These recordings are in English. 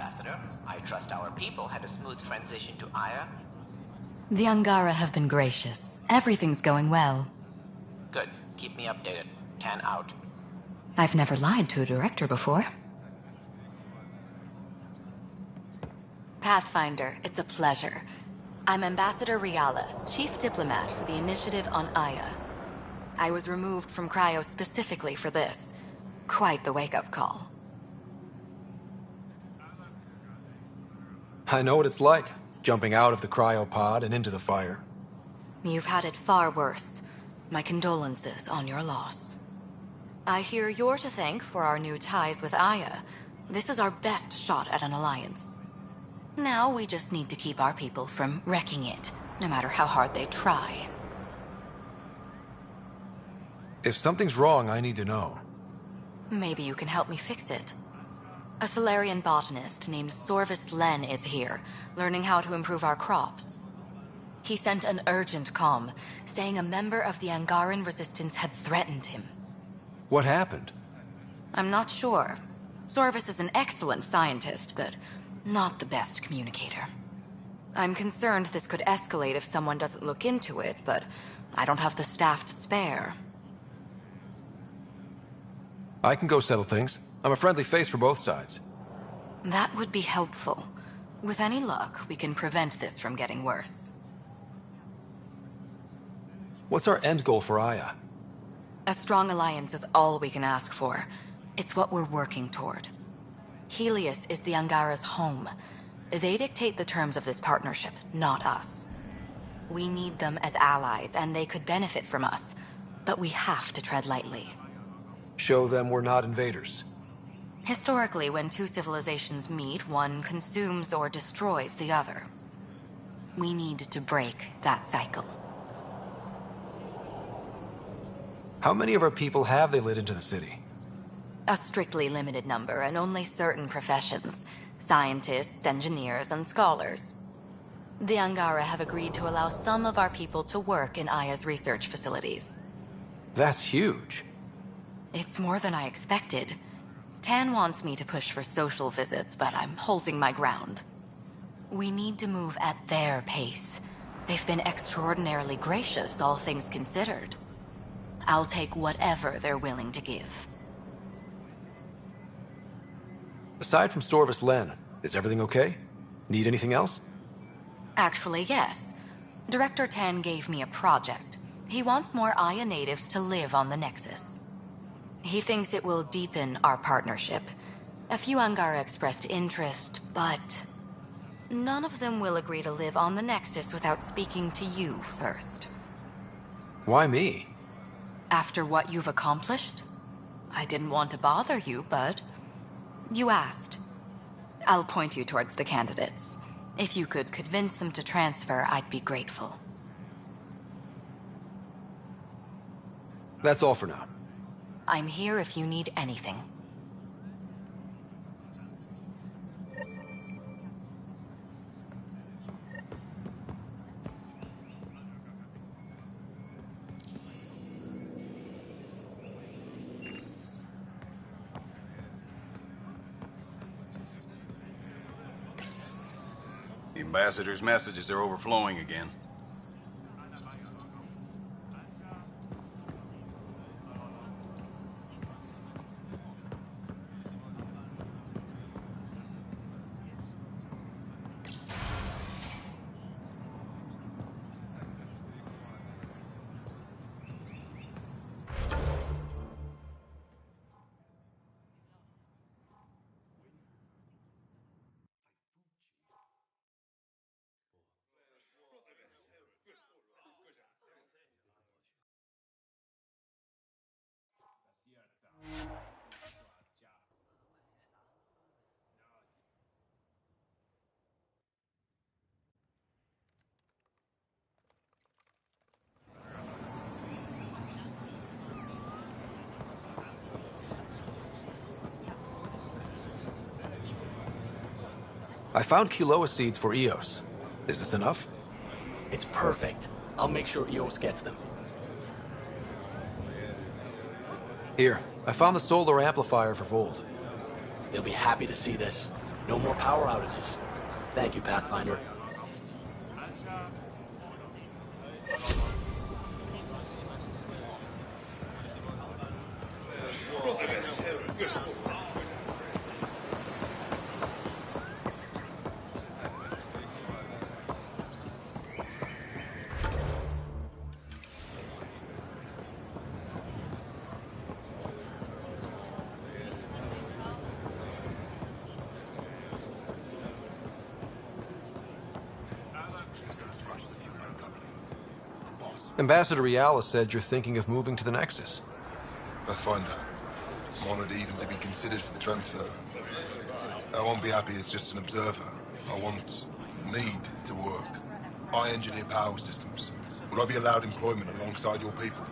Ambassador. I trust our people had a smooth transition to Aya. The Angara have been gracious. Everything's going well. Good. Keep me updated. 10 out. I've never lied to a director before. Pathfinder, it's a pleasure. I'm Ambassador Riala, Chief Diplomat for the Initiative on Aya. I was removed from Cryo specifically for this. Quite the wake-up call. I know what it's like, jumping out of the cryopod and into the fire. You've had it far worse. My condolences on your loss. I hear you're to thank for our new ties with Aya. This is our best shot at an alliance. Now we just need to keep our people from wrecking it, no matter how hard they try. If something's wrong, I need to know. Maybe you can help me fix it. A Solarian botanist named Sorvis Len is here, learning how to improve our crops. He sent an urgent comm, saying a member of the Angaran resistance had threatened him. What happened? I'm not sure. Sorvis is an excellent scientist, but not the best communicator. I'm concerned this could escalate if someone doesn't look into it, but I don't have the staff to spare. I can go settle things. I'm a friendly face for both sides. That would be helpful. With any luck, we can prevent this from getting worse. What's our end goal for Aya? A strong alliance is all we can ask for. It's what we're working toward. Helios is the Angara's home. They dictate the terms of this partnership, not us. We need them as allies, and they could benefit from us. But we have to tread lightly. Show them we're not invaders. Historically, when two civilizations meet, one consumes or destroys the other. We need to break that cycle. How many of our people have they let into the city? A strictly limited number, and only certain professions. Scientists, engineers, and scholars. The Angara have agreed to allow some of our people to work in Aya's research facilities. That's huge. It's more than I expected. Tan wants me to push for social visits, but I'm holding my ground. We need to move at their pace. They've been extraordinarily gracious, all things considered. I'll take whatever they're willing to give. Aside from Sorvis Len, is everything okay? Need anything else? Actually, yes. Director Tan gave me a project. He wants more Aya natives to live on the Nexus. He thinks it will deepen our partnership. A few Angara expressed interest, but none of them will agree to live on the Nexus without speaking to you first. Why me? After what you've accomplished? I didn't want to bother you, but you asked. I'll point you towards the candidates. If you could convince them to transfer, I'd be grateful. That's all for now. I'm here if you need anything. The Ambassador's messages are overflowing again. I found Kiloa seeds for Eos. Is this enough? It's perfect. I'll make sure EOS gets them. Here, I found the solar amplifier for Vold. They'll be happy to see this. No more power outages. Thank you, Pathfinder. Ambassador Riala said you're thinking of moving to the Nexus. Pathfinder. I'm honored even to be considered for the transfer. I won't be happy as just an observer. Need to work. I engineer power systems. Will I be allowed employment alongside your people?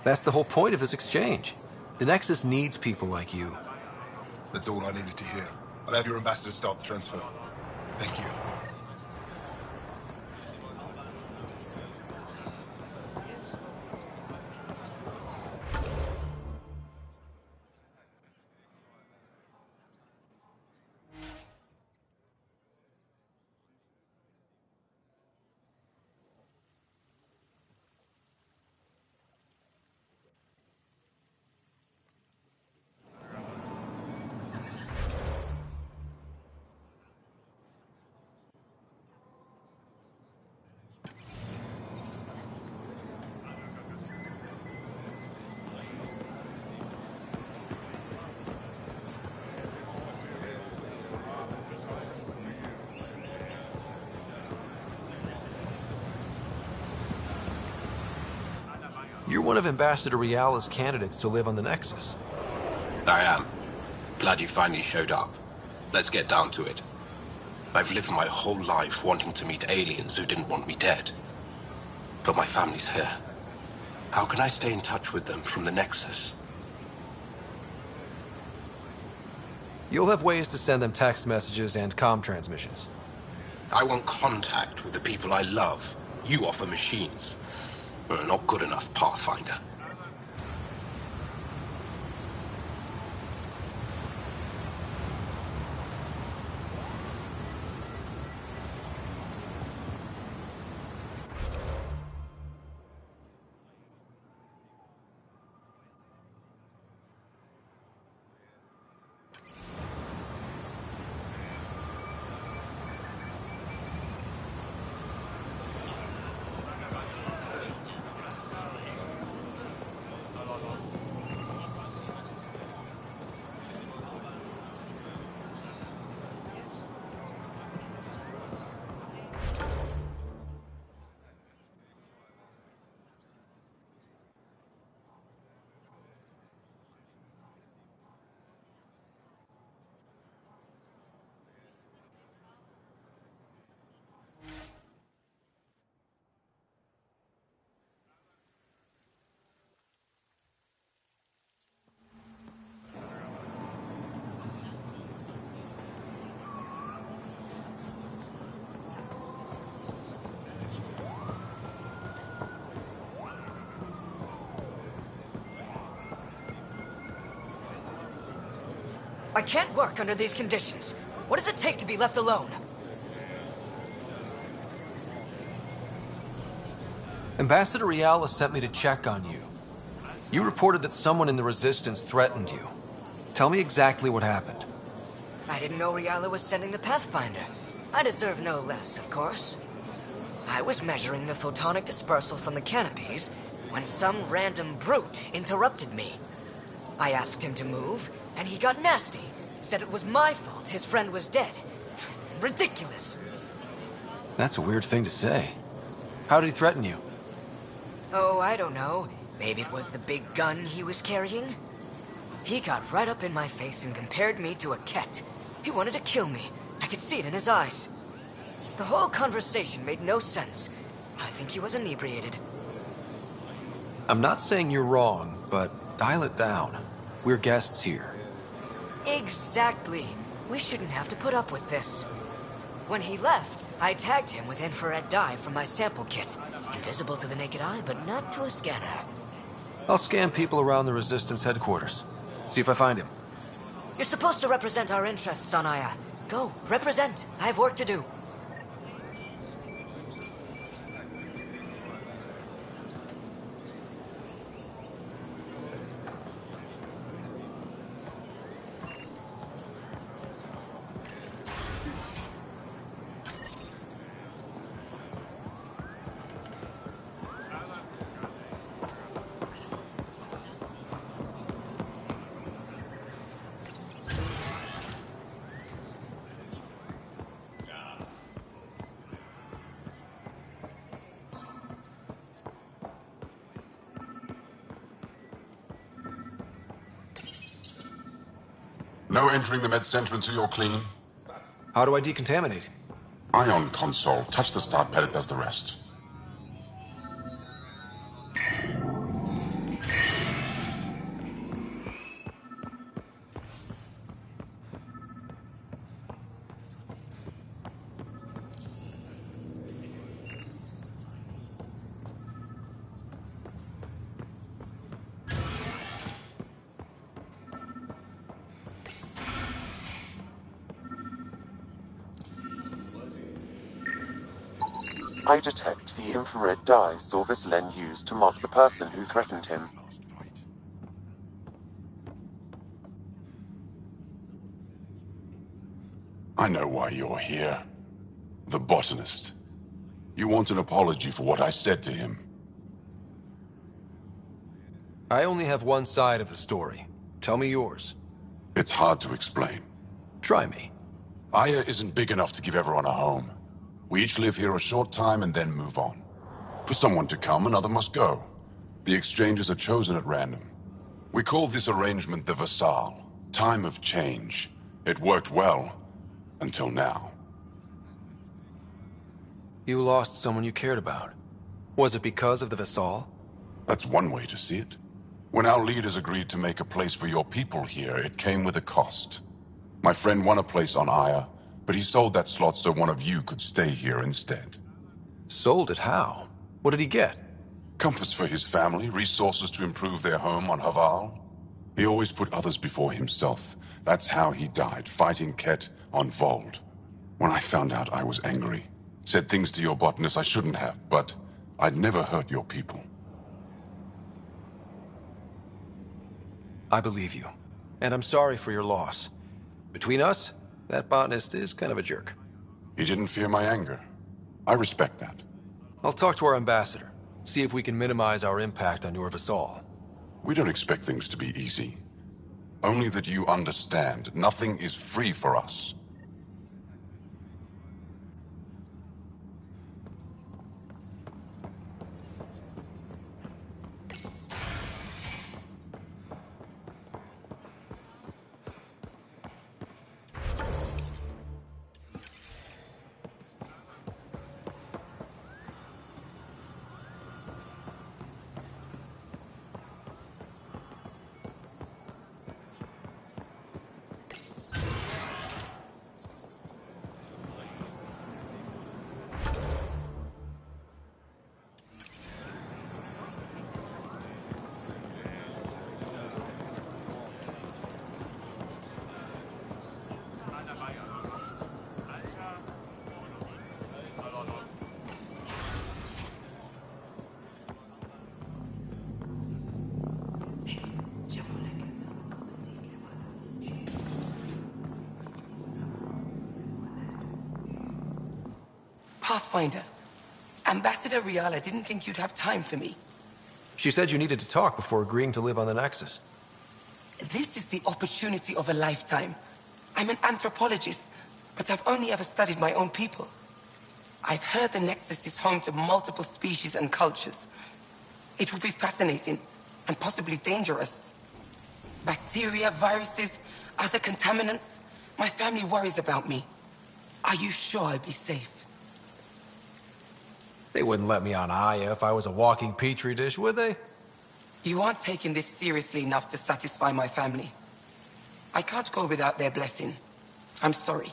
That's the whole point of this exchange. The Nexus needs people like you. That's all I needed to hear. I'll have your ambassador start the transfer. Thank you. You're one of Ambassador Riala's candidates to live on the Nexus. I am. Glad you finally showed up. Let's get down to it. I've lived my whole life wanting to meet aliens who didn't want me dead. But my family's here. How can I stay in touch with them from the Nexus? You'll have ways to send them text messages and comm transmissions. I want contact with the people I love. You offer machines. Not good enough, Pathfinder. I can't work under these conditions. What does it take to be left alone? Ambassador Riala sent me to check on you. You reported that someone in the Resistance threatened you. Tell me exactly what happened. I didn't know Riala was sending the Pathfinder. I deserve no less, of course. I was measuring the photonic dispersal from the canopies when some random brute interrupted me. I asked him to move, and he got nasty. Said it was my fault his friend was dead. Ridiculous. That's a weird thing to say. How did he threaten you? Oh, I don't know. Maybe it was the big gun he was carrying? He got right up in my face and compared me to a cat. He wanted to kill me. I could see it in his eyes. The whole conversation made no sense. I think he was inebriated. I'm not saying you're wrong, but dial it down. We're guests here. Exactly. We shouldn't have to put up with this. When he left, I tagged him with infrared dye from my sample kit. Invisible to the naked eye, but not to a scanner. I'll scan people around the Resistance headquarters. See if I find him. You're supposed to represent our interests on Aya. Go, represent. I have work to do. No entering the med center until you're clean. How do I decontaminate? Ion console. Touch the start pad, it does the rest. I detect the infrared dye Sorvis Len used to mark the person who threatened him. I know why you're here. The botanist. You want an apology for what I said to him. I only have one side of the story. Tell me yours. It's hard to explain. Try me. Aya isn't big enough to give everyone a home. We each live here a short time and then move on. For someone to come, another must go. The exchanges are chosen at random. We call this arrangement the Vassal. Time of change. It worked well. Until now. You lost someone you cared about. Was it because of the Vassal? That's one way to see it. When our leaders agreed to make a place for your people here, it came with a cost. My friend won a place on Aya, but he sold that slot so one of you could stay here instead. Sold it how? What did he get? Comforts for his family, resources to improve their home on Haval. He always put others before himself. That's how he died, fighting Ket on Vold. When I found out, I was angry. Said things to your botanist I shouldn't have, but I'd never hurt your people. I believe you. And I'm sorry for your loss. Between us, that botanist is kind of a jerk. He didn't fear my anger. I respect that. I'll talk to our ambassador. See if we can minimize our impact on your Vassal. We don't expect things to be easy. Only that you understand, nothing is free for us. Pathfinder, Ambassador Riala didn't think you'd have time for me. She said you needed to talk before agreeing to live on the Nexus. This is the opportunity of a lifetime. I'm an anthropologist, but I've only ever studied my own people. I've heard the Nexus is home to multiple species and cultures. It will be fascinating, and possibly dangerous. Bacteria, viruses, other contaminants. My family worries about me. Are you sure I'll be safe? They wouldn't let me on Aya if I was a walking petri dish, would they? You aren't taking this seriously enough to satisfy my family. I can't go without their blessing. I'm sorry.